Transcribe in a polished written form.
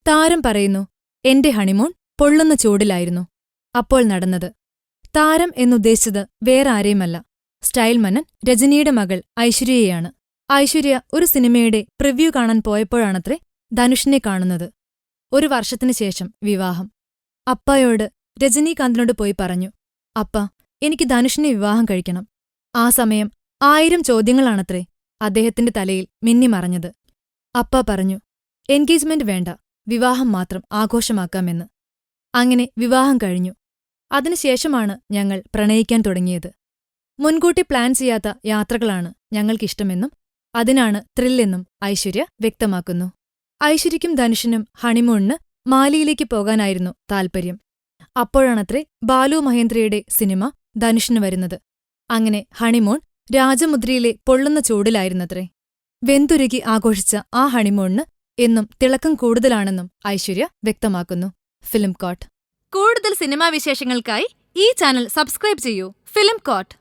താരം പറയുന്നു, എന്റെ ഹണിമൂൺ പൊള്ളുന്ന ചൂടിലായിരുന്നു. അപ്പോൾ നടന്നത്. താരം എന്നുദ്ദേശിച്ചത് വേറെ ആരെയുമല്ല, സ്റ്റൈൽ മന്നൻ രജനിയുടെ മകൾ ഐശ്വര്യയെയാണ്. ഐശ്വര്യ ഒരു സിനിമയുടെ പ്രിവ്യൂ കാണാൻ പോയപ്പോഴാണത്രേ ധനുഷിനെ കാണുന്നത്. 1 വർഷത്തിനു ശേഷം വിവാഹം. അപ്പായോട് രജനീകാന്തിനോട് പോയി പറഞ്ഞു, അപ്പ, എനിക്ക് ധനുഷിനെ വിവാഹം കഴിക്കണം. ആ സമയം 1000 ചോദ്യങ്ങളാണത്രേ അദ്ദേഹത്തിന്റെ തലയിൽ മിന്നിമറഞ്ഞത്. അപ്പ പറഞ്ഞു, എൻഗേജ്മെന്റ് വേണ്ട, വിവാഹം മാത്രം ആഘോഷമാക്കാമെന്ന്. അങ്ങനെ വിവാഹം കഴിഞ്ഞു. അതിനുശേഷമാണ് ഞങ്ങൾ പ്രണയിക്കാൻ തുടങ്ങിയത്. മുൻകൂട്ടി പ്ലാൻ ചെയ്യാത്ത യാത്രകളാണ് ഞങ്ങൾക്കിഷ്ടമെന്നും അതിനാണ് ത്രില്ലെന്നും ഐശ്വര്യ വ്യക്തമാക്കുന്നു. ഐശ്വര്യയ്ക്കും ധനുഷിനും ഹണിമൂണിന് മാലിയിലേക്ക് പോകാനായിരുന്നു താൽപര്യം. അപ്പോഴാണത്രേ ബാലു മഹേന്ദ്രയുടെ സിനിമ ധനുഷിന് വരുന്നത്. അങ്ങനെ ഹണിമൂൺ രാജമുദ്രയിലെ പൊള്ളുന്ന ചൂടിലായിരുന്നത്രേ. വെന്തുരുകി ആഘോഷിച്ച ആ ഹണിമൂണിന് എന്നും തിളക്കം കൂടുതലാണെന്നും ഐശ്വര്യ വ്യക്തമാക്കുന്നു. Film court. കൂടുതൽ സിനിമാ വിശേഷങ്ങൾക്കായി ഈ ചാനൽ സബ്സ്ക്രൈബ് ചെയ്യൂ. Film coat.